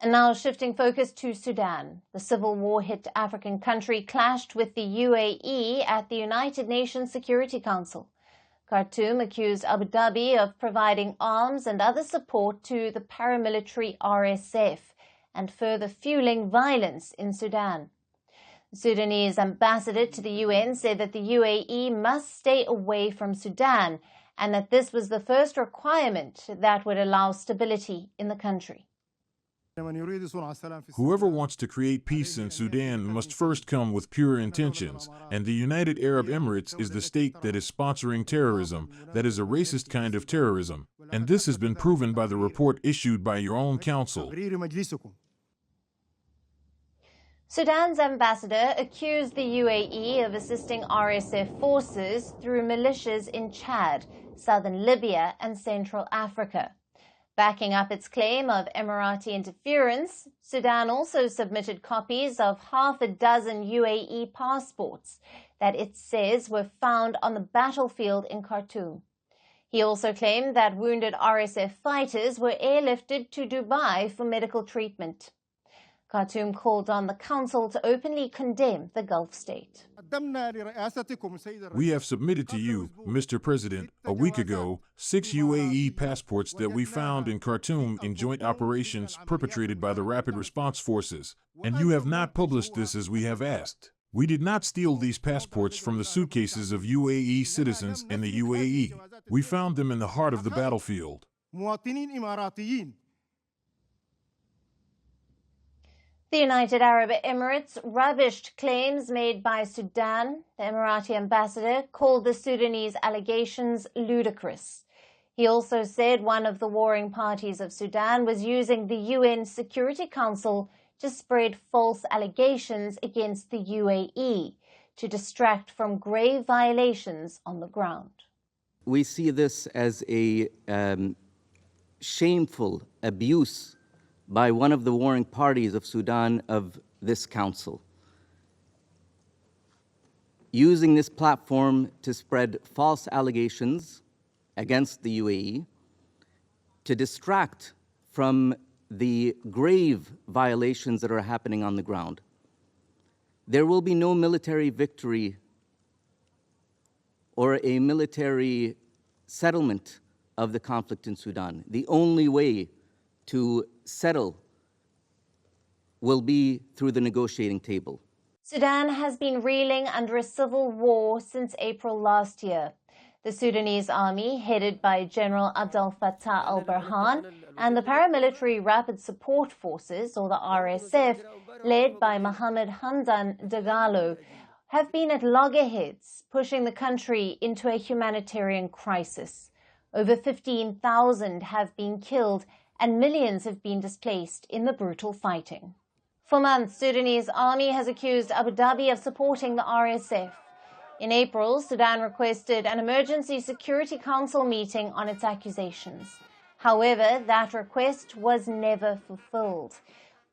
And now shifting focus to Sudan. The civil war-hit African country clashed with the UAE at the United Nations Security Council. Khartoum accused Abu Dhabi of providing arms and other support to the paramilitary RSF and further fueling violence in Sudan. The Sudanese ambassador to the UN said that the UAE must stay away from Sudan and that this was the first requirement that would allow stability in the country. Whoever wants to create peace in Sudan must first come with pure intentions, and the United Arab Emirates is the state that is sponsoring terrorism, that is a racist kind of terrorism, and this has been proven by the report issued by your own council. Sudan's ambassador accused the UAE of assisting RSF forces through militias in Chad, southern Libya, and Central Africa. Backing up its claim of Emirati interference, Sudan also submitted copies of half a dozen UAE passports that it says were found on the battlefield in Khartoum. He also claimed that wounded RSF fighters were airlifted to Dubai for medical treatment. Khartoum called on the council to openly condemn the Gulf state. We have submitted to you, Mr. President, a week ago, 6 UAE passports that we found in Khartoum in joint operations perpetrated by the Rapid Response Forces, and you have not published this as we have asked. We did not steal these passports from the suitcases of UAE citizens in the UAE. We found them in the heart of the battlefield. The United Arab Emirates rubbished claims made by Sudan. The Emirati ambassador called the Sudanese allegations ludicrous. He also said one of the warring parties of Sudan was using the UN Security Council to spread false allegations against the UAE to distract from grave violations on the ground. We see this as a shameful abuse by one of the warring parties of Sudan of this council, using this platform to spread false allegations against the UAE, to distract from the grave violations that are happening on the ground. There will be no military victory or a military settlement of the conflict in Sudan. The only way to settle will be through the negotiating table. Sudan has been reeling under a civil war since April last year. The Sudanese army, headed by General Abdel Fattah al-Burhan, and the Paramilitary Rapid Support Forces, or the RSF, led by Mohammed Hamdan Dagalo, have been at loggerheads, pushing the country into a humanitarian crisis. Over 15,000 have been killed and millions have been displaced in the brutal fighting. For months, Sudanese army has accused Abu Dhabi of supporting the RSF. In April, Sudan requested an emergency Security Council meeting on its accusations. However, that request was never fulfilled.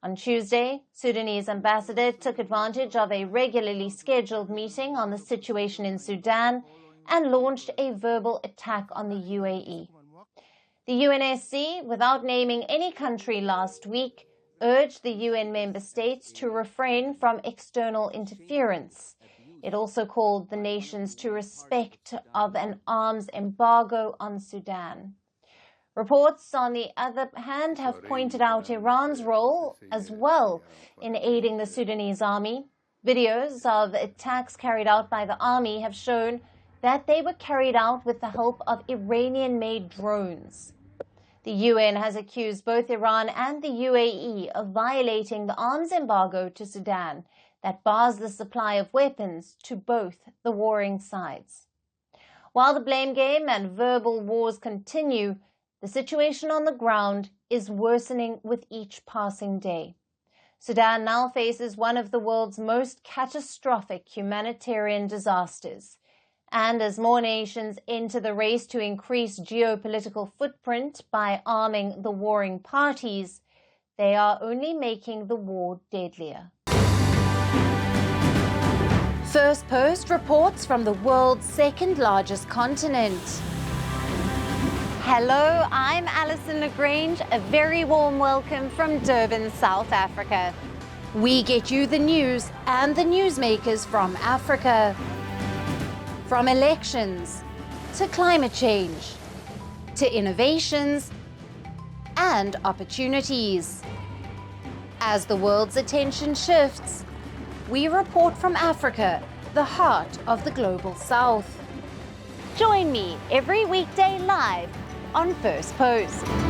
On Tuesday, Sudanese ambassador took advantage of a regularly scheduled meeting on the situation in Sudan and launched a verbal attack on the UAE. The UNSC, without naming any country last week, urged the UN member states to refrain from external interference. It also called the nations to respect of an arms embargo on Sudan. Reports, on the other hand, have pointed out Iran's role as well in aiding the Sudanese army. Videos of attacks carried out by the army have shown that they were carried out with the help of Iranian-made drones. The UN has accused both Iran and the UAE of violating the arms embargo to Sudan that bars the supply of weapons to both the warring sides. While the blame game and verbal wars continue, the situation on the ground is worsening with each passing day. Sudan now faces one of the world's most catastrophic humanitarian disasters. And as more nations enter the race to increase geopolitical footprint by arming the warring parties, they are only making the war deadlier. Firstpost reports from the world's second-largest continent. Hello, I'm Alyson Grange. A very warm welcome from Durban, South Africa. We get you the news and the newsmakers from Africa. From elections to climate change to innovations and opportunities. As the world's attention shifts, we report from Africa, the heart of the global South. Join me every weekday live on Firstpost.